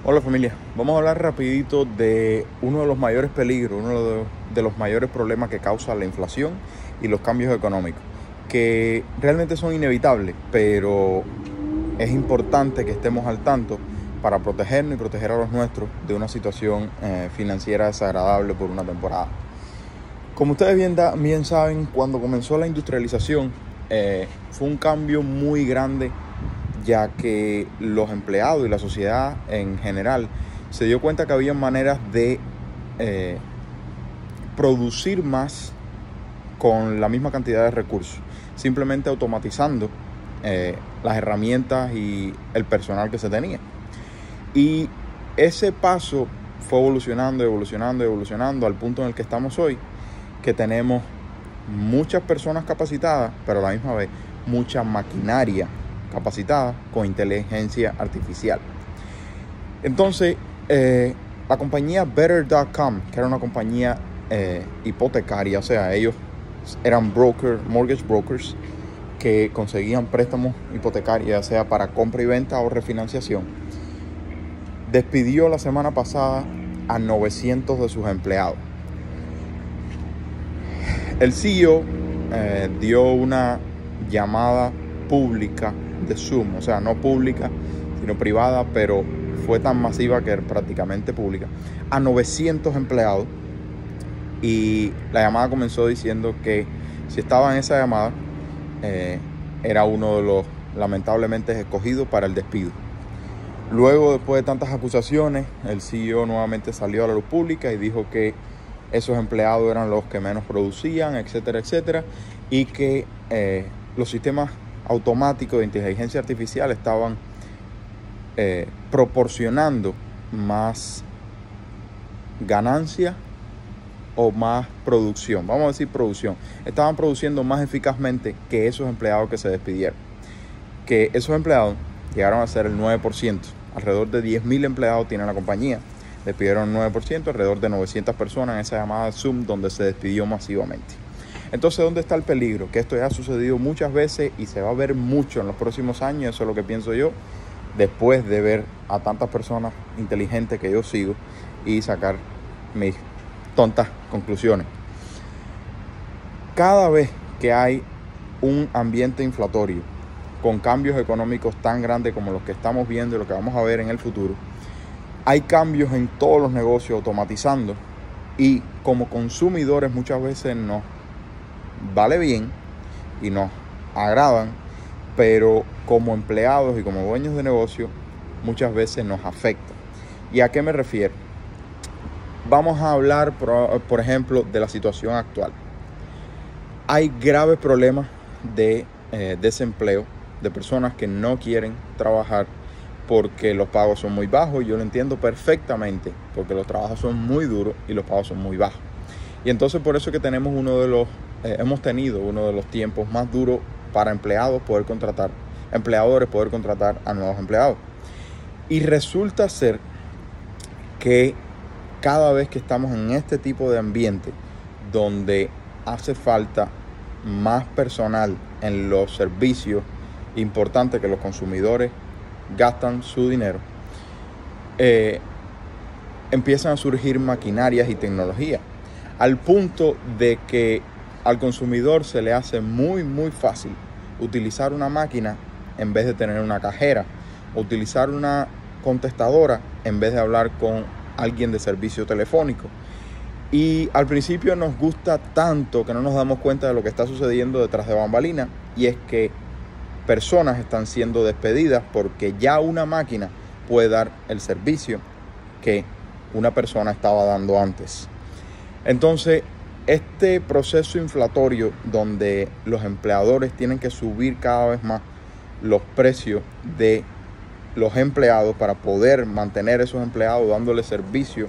Hola familia, vamos a hablar rapidito de uno de los mayores peligros, uno de los mayores problemas que causa la inflación y los cambios económicos, que realmente son inevitables, pero es importante que estemos al tanto para protegernos y proteger a los nuestros de una situación financiera desagradable por una temporada. Como ustedes bien saben, cuando comenzó la industrialización fue un cambio muy grande, ya que los empleados y la sociedad en general se dio cuenta que había maneras de eh, producir más con la misma cantidad de recursos, simplemente automatizando las herramientas y el personal que se tenía. Y ese paso fue evolucionando al punto en el que estamos hoy, que tenemos muchas personas capacitadas, pero a la misma vez mucha maquinaria capacitada con inteligencia artificial. Entonces, la compañía Better.com, que era una compañía hipotecaria, o sea, ellos eran mortgage brokers que conseguían préstamos hipotecarios, ya sea para compra y venta o refinanciación, despidió la semana pasada a 900 de sus empleados. El CEO dio una llamada pública de Zoom, o sea, no pública, sino privada, pero fue tan masiva que era prácticamente pública, a 900 empleados. Y la llamada comenzó diciendo que si estaba en esa llamada, era uno de los lamentablemente escogidos para el despido. Luego, después de tantas acusaciones, el CEO nuevamente salió a la luz pública y dijo que esos empleados eran los que menos producían, etcétera, etcétera, y que los sistemas automáticos de inteligencia artificial estaban proporcionando más ganancia o más producción. Vamos a decir producción. Estaban produciendo más eficazmente que esos empleados que se despidieron. Que esos empleados llegaron a ser el 9%. Alrededor de 10.000 empleados tiene la compañía. Despidieron el 9%, alrededor de 900 personas en esa llamada Zoom donde se despidió masivamente. Entonces, ¿dónde está el peligro? Que esto ya ha sucedido muchas veces y se va a ver mucho en los próximos años. Eso es lo que pienso yo, después de ver a tantas personas inteligentes que yo sigo y sacar mis tontas conclusiones. Cada vez que hay un ambiente inflatorio con cambios económicos tan grandes como los que estamos viendo y lo que vamos a ver en el futuro, hay cambios en todos los negocios automatizando, y como consumidores muchas veces nos vale bien y nos agradan, pero como empleados y como dueños de negocio muchas veces nos afecta. ¿Y a qué me refiero? Vamos a hablar, por ejemplo, de la situación actual. Hay graves problemas de desempleo, de personas que no quieren trabajar porque los pagos son muy bajos. Yo lo entiendo perfectamente, porque los trabajos son muy duros y los pagos son muy bajos. Y entonces por eso que tenemos hemos tenido uno de los tiempos más duros para empleadores poder contratar a nuevos empleados. Y resulta ser que cada vez que estamos en este tipo de ambiente donde hace falta más personal en los servicios importantes que los consumidores gastan su dinero, empiezan a surgir maquinarias y tecnologías, al punto de que al consumidor se le hace muy fácil utilizar una máquina en vez de tener una cajera, o utilizar una contestadora en vez de hablar con alguien de servicio telefónico. Y al principio nos gusta tanto que no nos damos cuenta de lo que está sucediendo detrás de bambalinas, y es que personas están siendo despedidas porque ya una máquina puede dar el servicio que una persona estaba dando antes. Entonces, este proceso inflatorio donde los empleadores tienen que subir cada vez más los precios de los empleados para poder mantener esos empleados dándole servicio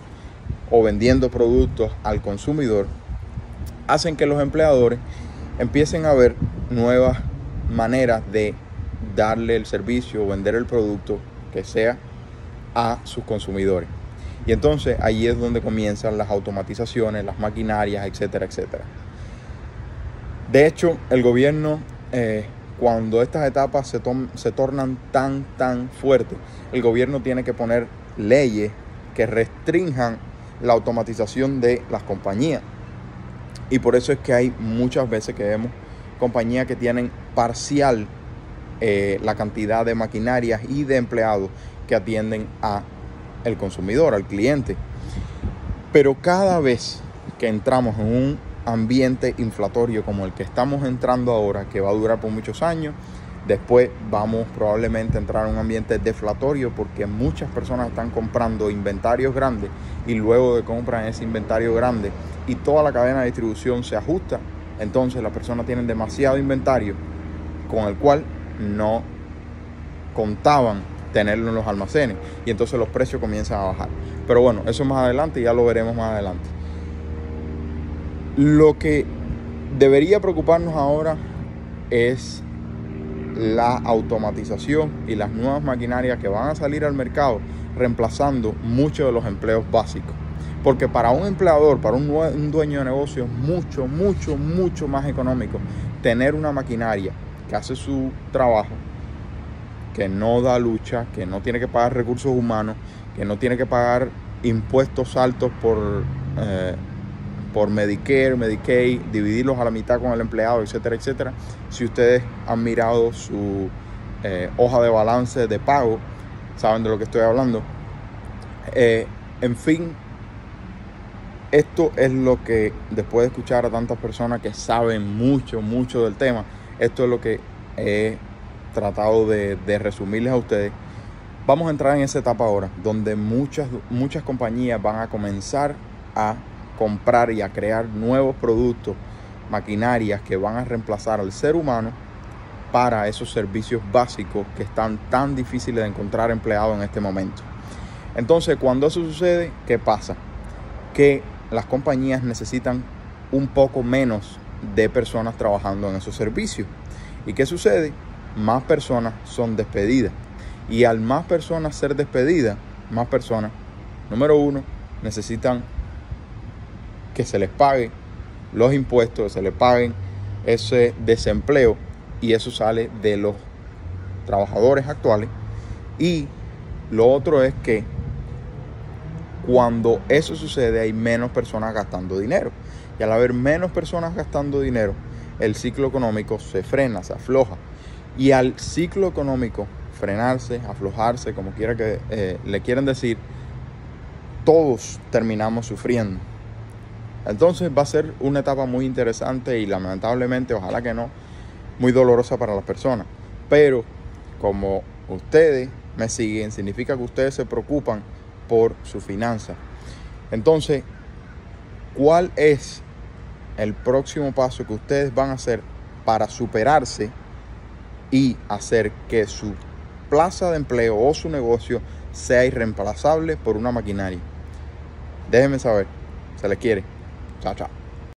o vendiendo productos al consumidor, hacen que los empleadores empiecen a ver nuevas maneras de darle el servicio o vender el producto que sea a sus consumidores. Y entonces ahí es donde comienzan las automatizaciones, las maquinarias, etcétera, etcétera. De hecho, el gobierno, cuando estas etapas se tornan tan fuertes, el gobierno tiene que poner leyes que restrinjan la automatización de las compañías. Y por eso es que hay muchas veces que vemos compañías que tienen parcial la cantidad de maquinarias y de empleados que atienden a el consumidor, al cliente. Pero cada vez que entramos en un ambiente inflatorio como el que estamos entrando ahora, que va a durar por muchos años, después vamos probablemente a entrar en un ambiente deflatorio porque muchas personas están comprando inventarios grandes y luego de comprar ese inventario grande y toda la cadena de distribución se ajusta, entonces las personas tienen demasiado inventario con el cual no contaban tenerlo en los almacenes y entonces los precios comienzan a bajar. Pero bueno, eso más adelante, ya lo veremos más adelante. Lo que debería preocuparnos ahora es la automatización y las nuevas maquinarias que van a salir al mercado reemplazando muchos de los empleos básicos. Porque para un empleador, para un dueño de negocio, es mucho más económico tener una maquinaria que hace su trabajo, que no da lucha, que no tiene que pagar recursos humanos, que no tiene que pagar impuestos altos por Medicare, Medicaid, dividirlos a la mitad con el empleado, etcétera, etcétera. Si ustedes han mirado su hoja de balance de pago, saben de lo que estoy hablando. En fin, esto es lo que, después de escuchar a tantas personas que saben mucho del tema, esto es lo que he tratado de resumirles a ustedes. Vamos a entrar en esa etapa ahora, donde muchas compañías van a comenzar a comprar y a crear nuevos productos, maquinarias que van a reemplazar al ser humano para esos servicios básicos que están tan difíciles de encontrar empleados en este momento. Entonces, cuando eso sucede, ¿qué pasa? Que las compañías necesitan un poco menos de personas trabajando en esos servicios. ¿Y qué sucede? Más personas son despedidas. Y al más personas ser despedidas, más personas, número uno, necesitan que se les pague los impuestos, que se les paguen ese desempleo, y eso sale de los trabajadores actuales. Y lo otro es que cuando eso sucede hay menos personas gastando dinero, y al haber menos personas gastando dinero, el ciclo económico se frena, se afloja. Y al ciclo económico frenarse, aflojarse, como quiera que le quieran decir, todos terminamos sufriendo. Entonces va a ser una etapa muy interesante y lamentablemente, ojalá que no, muy dolorosa para las personas. Pero como ustedes me siguen, significa que ustedes se preocupan por su finanza. Entonces, ¿cuál es el próximo paso que ustedes van a hacer para superarse y hacer que su plaza de empleo o su negocio sea irreemplazable por una maquinaria? Déjenme saber. Se les quiere. Chao, chao.